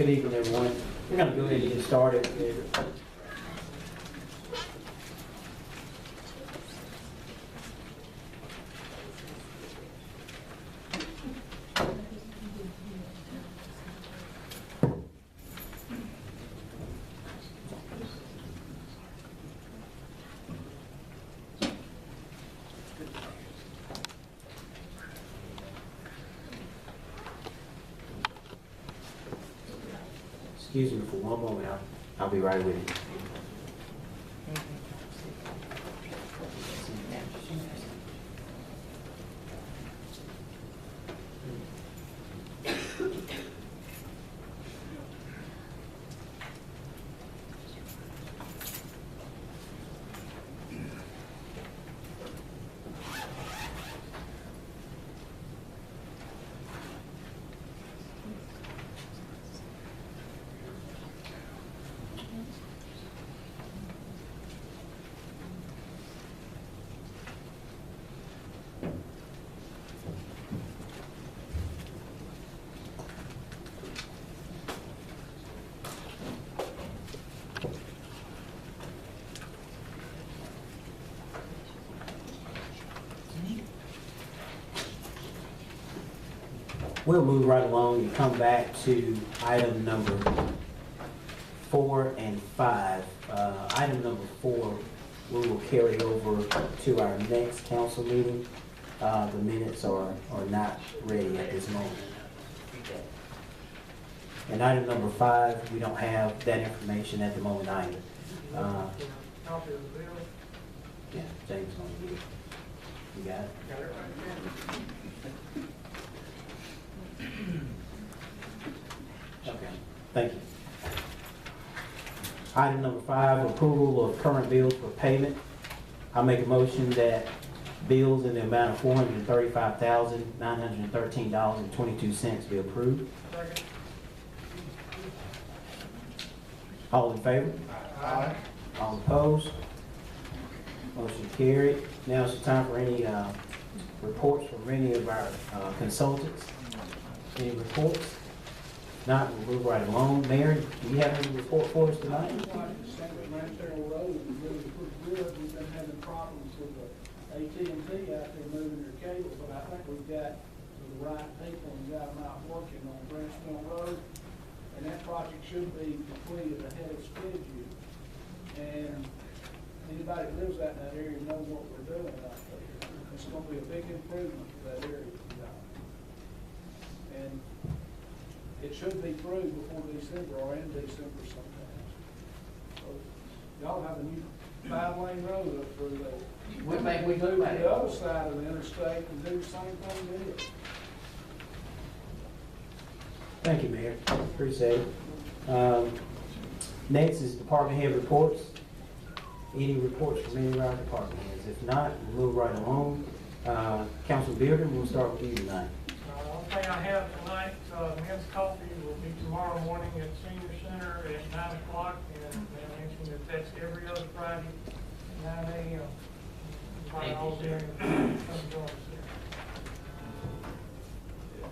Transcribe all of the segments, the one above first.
Good evening, everyone. We're going to go ahead and get started. Excuse me for one moment. I'll be right with you. We'll move right along and come back to item number 4 and 5. Item number 4, we will carry over to our next council meeting. The minutes are not ready at this moment. And item number 5, we don't have that information at the moment either. Yeah, James gonna get it. You got it? Okay, thank you. Item number 5, approval of current bills for payment. I make a motion that bills in the amount of $435,913.22 be approved. Second. All in favor? Aye. All opposed? Motion carried. Now it's time for any reports from any of our consultants. Any reports? Not, we'll move right along. Mayor, do you have any report for us tonight? Irondale Road is really pretty good. We've been having problems with the AT&T out there moving their cables, but I think we've got the right people and got them out working on Branchville Road. And that project should be completed ahead of schedule. And anybody that lives out in that area knows what we're doing out there. It's going to be a big improvement for that area. And it should be through before December or in December sometimes. So y'all have a new 5-lane road up through there. We think we do do that. the other side of the interstate and do the same thing there. Thank you, Mayor. Appreciate it. Next is department head reports. Any reports from any of our department heads? If not, we'll move right along. Councilman Bearden, we'll start with you tonight. The only thing I have tonight, men's coffee will be tomorrow morning at Senior Center at 9 o'clock, and they mentioned that that's every other Friday, 9 a.m. Invite all there and come join us there.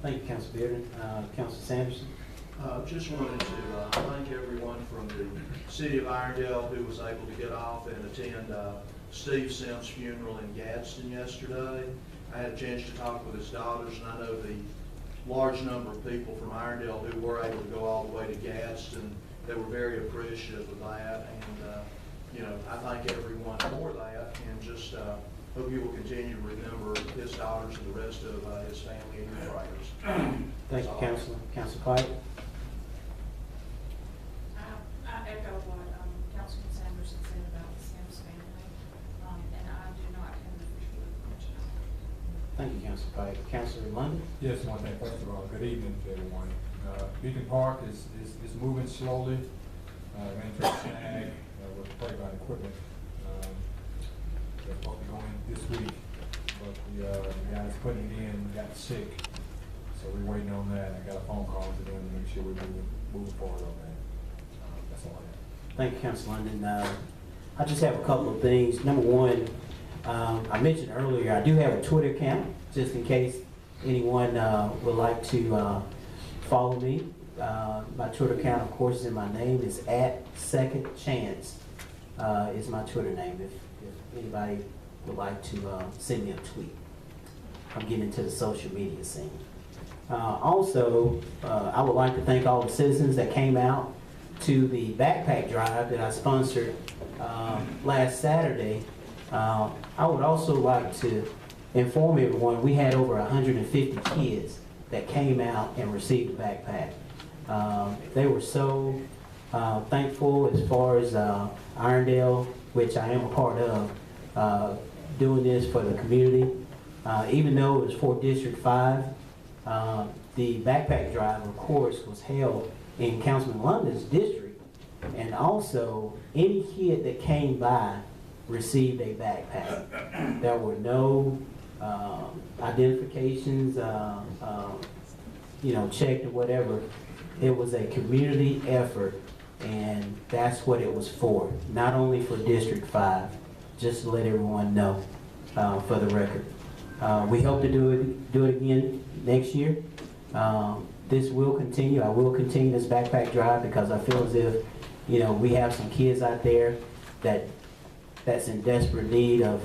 Thank you, Council Bearden. Council Sanderson. Just wanted to thank everyone from the city of Irondale who was able to get off and attend Steve Sims' funeral in Gadsden yesterday. I had a chance to talk with his daughters, and I know the large number of people from Irondale who were able to go all the way to Gadsden. They were very appreciative of that, and I thank everyone for that, and just hope you will continue to remember his daughters and the rest of his family in your prayers. Thank you, Councilor. Council Pike. I echo what Councilman Sanderson said about the Sims family, and I do not have an official report tonight. Thank you, Council Pike. Councilor London. Yes, one thing. First of all, good evening to everyone. Beacon Park is moving slowly. Entering snag with playground equipment. They're supposed to be going this week, but the guys putting it in got sick, so we're waiting on that. I got a phone call to them to make sure we're moving forward on that. That's all I have. Thank you, Council London. I just have a couple of things. Number one, I mentioned earlier, I do have a Twitter account, just in case anyone would like to follow me. My Twitter account, of course, is in my name. It's @SecondChance is my Twitter name. If anybody would like to send me a tweet. I'm getting into the social media scene. Also, I would like to thank all the citizens that came out to the backpack drive that I sponsored last Saturday. I would also like to inform everyone we had over 150 kids that came out and received a backpack. They were so thankful as far as Irondale, which I am a part of, doing this for the community. Even though it was for District 5, the backpack drive, of course, was held in Councilman London's district. And also, any kid that came by received a backpack. There were no identifications, checked or whatever. It was a community effort, and that's what it was for. Not only for District 5, just to let everyone know, for the record. We hope to do it again next year. This will continue. I will continue this backpack drive because I feel as if, we have some kids out there that's in desperate need of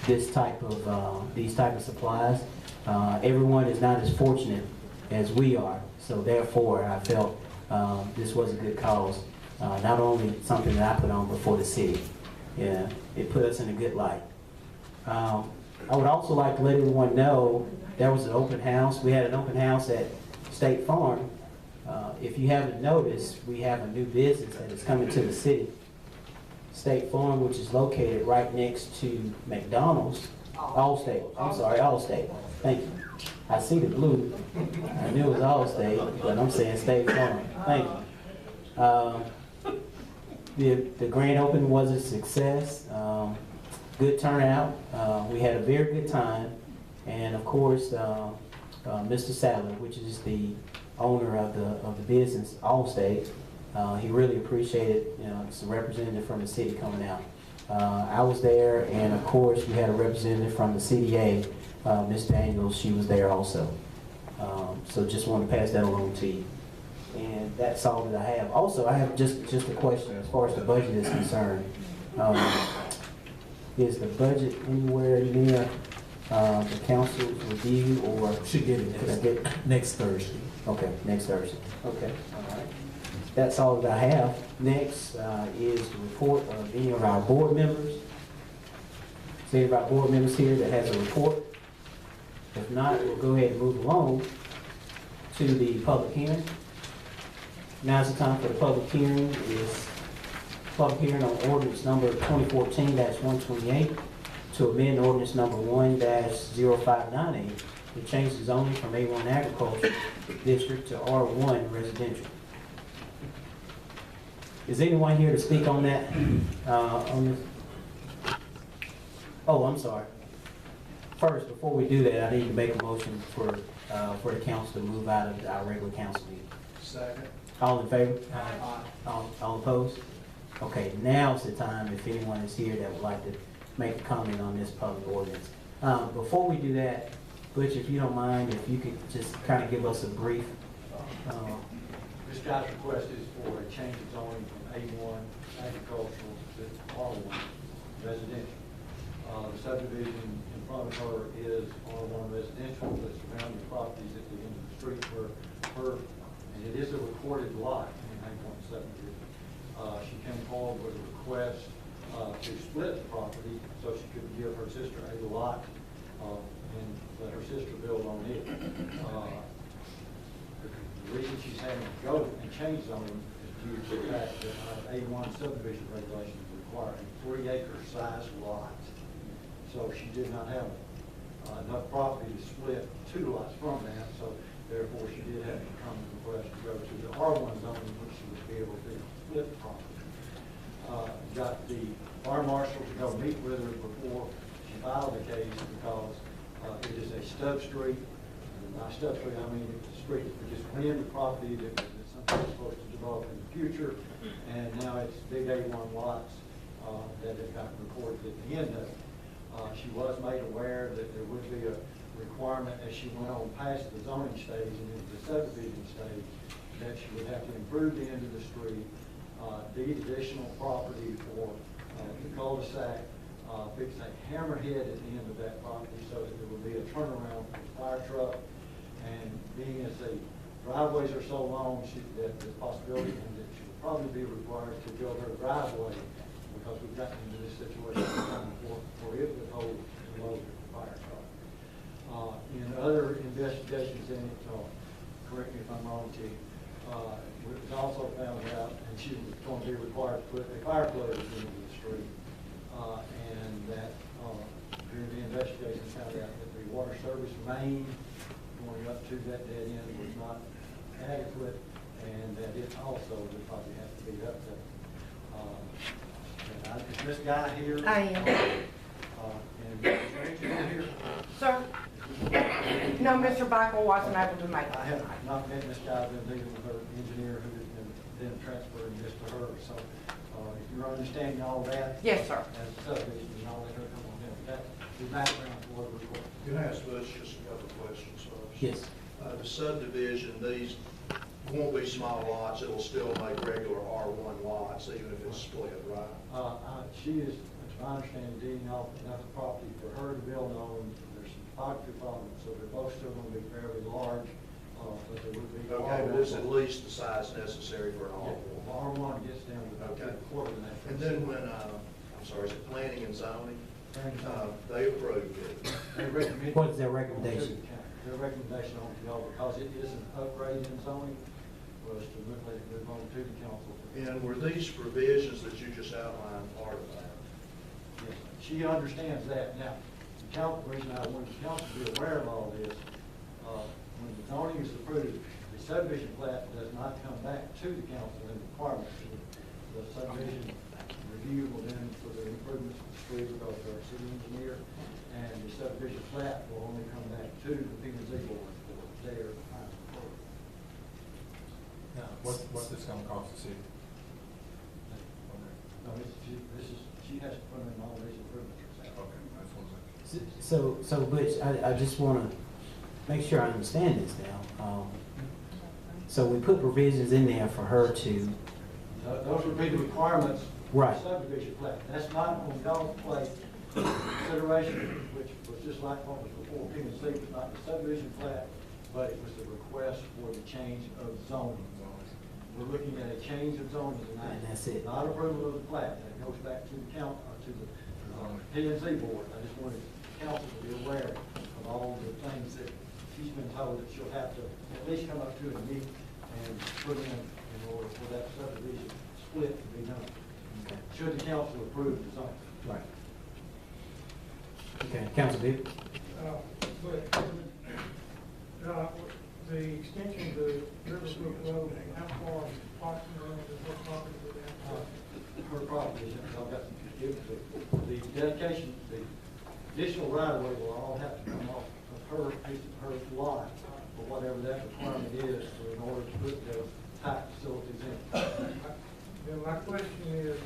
these type of supplies. Everyone is not as fortunate as we are, so therefore I felt this was a good cause. Not only something that I put on before the city. Yeah, it put us in a good light. I would also like to let everyone know there was an open house. We had an open house at State Farm. If you haven't noticed, we have a new business that is coming to the city. State Farm, which is located right next to McDonald's. Allstate. I'm sorry, Allstate. Thank you. I see the blue. I knew it was Allstate, but I'm saying State Farm. Thank you. The grand opening was a success. Good turnout. We had a very good time. And of course, Mr. Sadler, which is the owner of the business, Allstate, he really appreciated, some representative from the city coming out. I was there, and of course, we had a representative from the CDA, Ms. Daniels. She was there also. So just want to pass that along to you. And that's all that I have. Also, I have just a question as far as the budget is concerned. Is the budget anywhere near the council's review, or Should get it next Thursday. Okay, next Thursday. Okay, all right. That's all that I have. Next is the report of any of our board members. Is any of our board members here that has a report? If not, we'll go ahead and move along to the public hearing. Now's the time for the public hearing. Is public hearing on ordinance number 2014-128 to amend ordinance number 1-0598 to change the zoning from A1 agriculture district to R1 residential. Is anyone here to speak on that? On this? Oh, I'm sorry. First, before we do that, I need to make a motion for the council to move out of our regular council meeting. Second. All in favor? All opposed? Okay, now's the time if anyone is here that would like to make a comment on this public ordinance. Before we do that, Butch, if you don't mind, if you could just kind of give us a brief. This guy's request is for a change of zoning from A1 agricultural to R1 residential. The subdivision in front of her is R1 residential, the surrounding properties at the end of the street where her, and it is a recorded lot in A1 subdivision. She came forward with a request to split the property so she could give her sister a lot and let her sister build on it. The reason she's having to go and change zoning is due to the fact that A1 subdivision regulations require a 3-acre size lot. So she did not have enough property to split 2 lots from that, so therefore she did have to come and request to go to the R1 zoning, which she would be able to split the property. Got the fire marshal to go meet with her before she filed the case because it is a stub street. By stub street, I mean it's a street that just went into property that was something supposed to develop in the future, and now it's big A1 lots that have gotten recorded at the end of it. She was made aware that there would be a requirement as she went on past the zoning stage and into the subdivision stage that she would have to improve the end of the street, deed additional property for the cul-de-sac, fix a hammerhead at the end of that property so that there would be a turnaround for the fire truck. And being as the driveways are so long, that the possibility that she would probably be required to build her driveway because we've gotten into this situation for it would hold the load of the fire truck. In other investigations in it, correct me if I'm wrong, Chief, it was also found out, and she was going to be required to put a fire plug at the end of the street. And that during the investigation found out that the water service main going up to that dead end was not adequate, and that it also would probably have to be updated. Is Ms. Guy here? I am. And is Rachel here? Sir? No, Mr. Michael wasn't able to make it I have tonight. not met Ms. Guy, I've been dealing with her engineer who has been then transferring this to her. So if you're understanding all that. Yes, sir. As a subdivision, and all that, come on in. That's the background for the report. Can I ask Butch just a couple of questions first? Yes. The subdivision, these won't be small lots, it'll still make regular R1 lots, even if it's split, right? She is, to my understanding, deeding off enough property for her to build on. There's some topography problems, so they're both still going to be fairly large, but there would be. Okay, but it's at least the size necessary for an R1. R1 gets down to about Okay. a quarter of that. And then when, I'm sorry, is it planning and zoning? They approved it. They recommend. What is their recommendation? Their recommendation on to y'all, because it is an upgrade in zoning, was to move on to the council. And were these provisions that you just outlined part of that? Yes, she understands that. Now, the council, the reason I want the council to be aware of all this, when the zoning is approved, the subdivision plat does not come back to the council in requirements. The subdivision review will then for the improvements of the street because they're a city engineer, and the subdivision plat will only come back to the P&Z board for their final approval. Now, what's this gonna cost the city? No, she has to put in all these improvements herself. Okay, that's what I'm saying. So Butch, I just want to make sure I understand this now. So we put provisions in there for her to, Those would be the requirements for Right. the subdivision plat. That's not on y'all's plate consideration, which was just like what was before P&Z, was not the subdivision plat, but it was the request for the change of zoning. We're looking at a change of zoning tonight. And that's it. Not approval of the plat. That goes back to the council, to the P&Z board. I just wanted council to be aware of all the things that she's been told that she'll have to at least come up to and meet and put in order for that subdivision split to be done. okay, Should the council approve the zoning? right. Okay, Council Bibb? The extension of the Riverbrook Road, how far approximately is what property would that? Her property, y'all got, the dedication, the additional right of way will all have to come off of her piece of her lot, or whatever that requirement is, in order to put the type facilities in. Then my question is,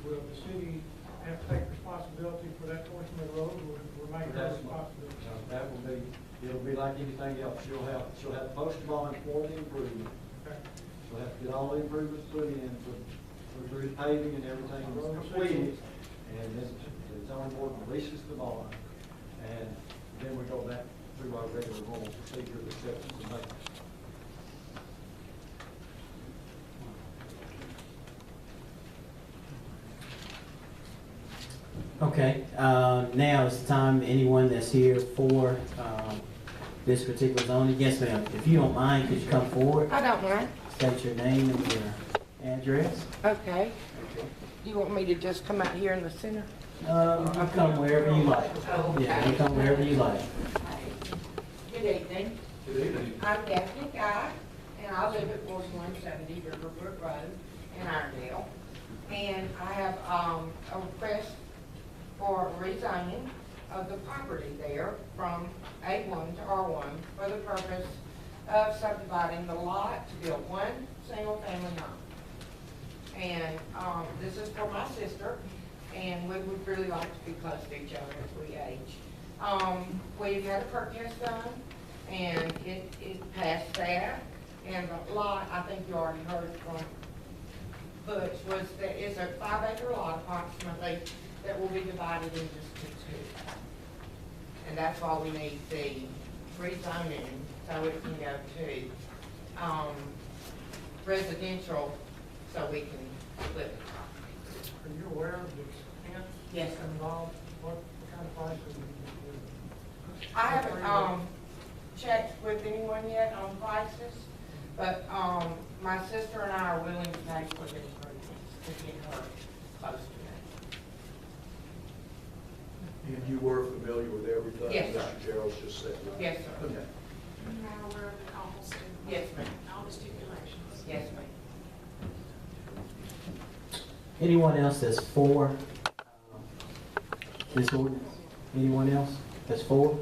will the city have to take responsibility for that portion of the road, or remain her That's responsibility? That will be, it'll be like anything else. She'll have post bond for the improvement. Okay. She'll have to get all the improvements put in for the paving and everything completed. And then the zoning board releases the bond. And then we go back through our regular normal procedure of acceptance and maintenance. Okay, now it's time, anyone that's here for this particular zoning, yes ma'am, if you don't mind, could you come forward, I don't mind. state your name and your address? Okay. You want me to just come out here in the center? You can come wherever you like. Yeah, you come wherever you like. Good evening. Good evening. I'm Daphne Guy, and I live at 4170 Riverbrook Road in Irondale. And I have a request for rezoning of the property there from A1 to R1 for the purpose of subdividing the lot to build one single-family home. And this is for my sister, and we would really like to be close to each other as we age. We've had a perk test done, and it passed that. And the lot, I think you already heard from Butch, was that it's a 5-acre lot approximately that will be divided into two. And that's why we need the rezoning, so it can go to, residential, so we can flip it. Are you aware of the expense? Yes, sir. Involved? What kind of prices are you I haven't, checked with anyone yet on prices, but, my sister and I are willing to pay for the improvements to get her close to that. And you were familiar with everything? Yes, sir. Mr. Gerald's just said? Right? Yes, sir. Okay. You are aware of the cost and Yes, ma'am. all the stipulations? Yes, ma'am. Anyone else that's for this ordinance? Anyone else that's for?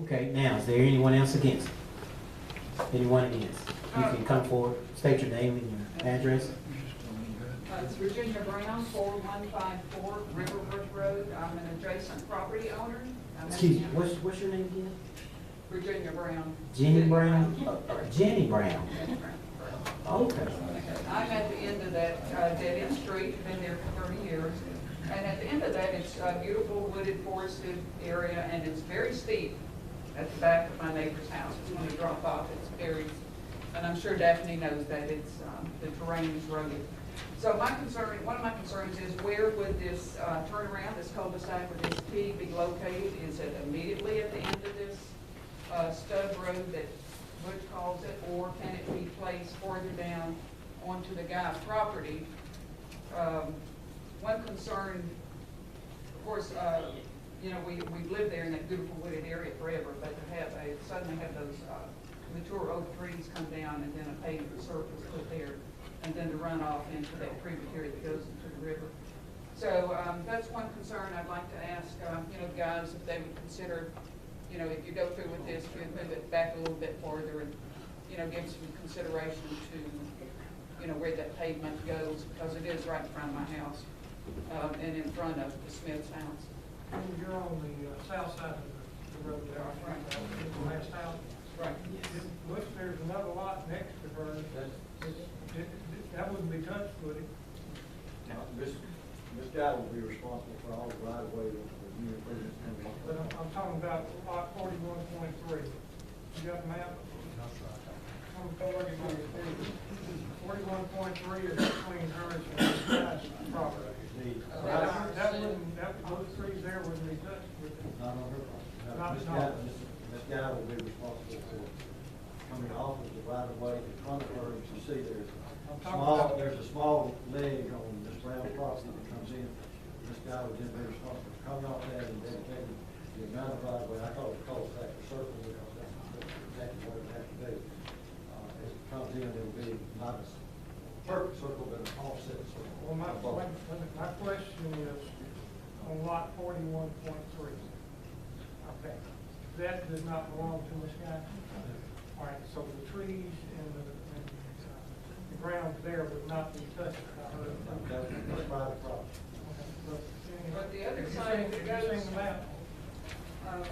Okay, now, is there anyone else against? Anyone against? You can come forward, state your name and your address. It's Virginia Brown, 4154 Riverbrook Road. I'm an adjacent property owner. Excuse me, what's your name again? Virginia Brown. Jenny Brown? Jenny Brown. Jenny Brown. Okay. I'm at the end of that dead-end street, been there for 30 years. And at the end of that, it's a beautiful wooded forested area, and it's very steep at the back of my neighbor's house. It's when you drop off, it's very, and I'm sure Daphne knows that it's, the terrain is rugged. So my concern, one of my concerns is where would this turnaround, this cul-de-sac or this T be located? Is it immediately at the end of this stub road that Butch calls it, or can it be placed further down onto the guy's property? One concern, of course, you know, we've lived there in that beautiful wooded area forever, but to have suddenly have those mature oak trees come down and then a paved surface put there, and then to run off into that tributary that goes into the river. So that's one concern I'd like to ask, you know, guys, if they would consider, you know, if you go through with this, you'd move it back a little bit farther and, you know, give some consideration to, you know, where that pavement goes, because it is right in front of my house, and in front of the Smith's house. You're on the south side of the road there, right? The last house. Right. Looks there's another lot next to hers. That wouldn't be touched, would it? This guy will be responsible for all the right of way of the new improvements. But I'm talking about lot 41.3. You got the map? I'm looking at it. 41.3 is between hers and this guy's property. Those trees there wouldn't be touched with it. Not on her property. Not- This not- guy will be responsible for coming off of the right of way in front of her. As you see, there's a small leg on Miss Brown's property that comes in. This guy would then be responsible for coming off that and dedicating the amount of right of way. I call it cul-de-sac or circle because that's exactly what it has to do. As it comes in, it'll be not a perfect circle, but an offset circle. Well, my question is on lot 41.3. Okay, that does not belong to this guy? All right, so the trees and the ground there would not be touched by her? That's private property. But the other Have you side seen- of it have you goes, seen the map? I never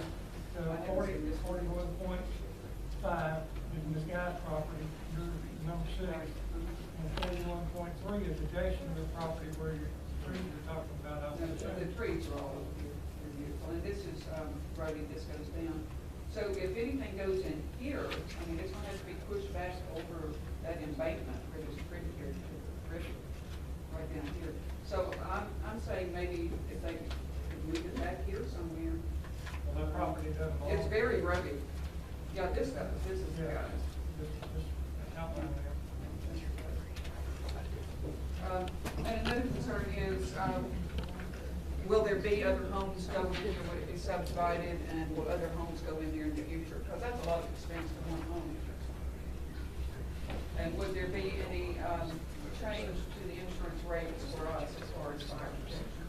40, seen this. 41.5 is Ms. Guy's property, your number 6, and 41.3 is adjacent to the property where your trees are talking about out there. the trees are all over here, they're beautiful, and this is, roadie, this goes down. So if anything goes in here, I mean, it's gonna have to be pushed back over that embankment where there's a tributary to the river, right down here. So I'm saying maybe if they could move it back here somewhere. Well, that property doesn't belong. It's very rugged. Yeah, this does, this is the Yeah. guy's. Just outline there. And another concern is, will there be other homes go in here, would it be subdivided, and will other homes go in there in the future? Because that's a lot of expense for one home. And would there be any change to the insurance rates for us as far as fire protection?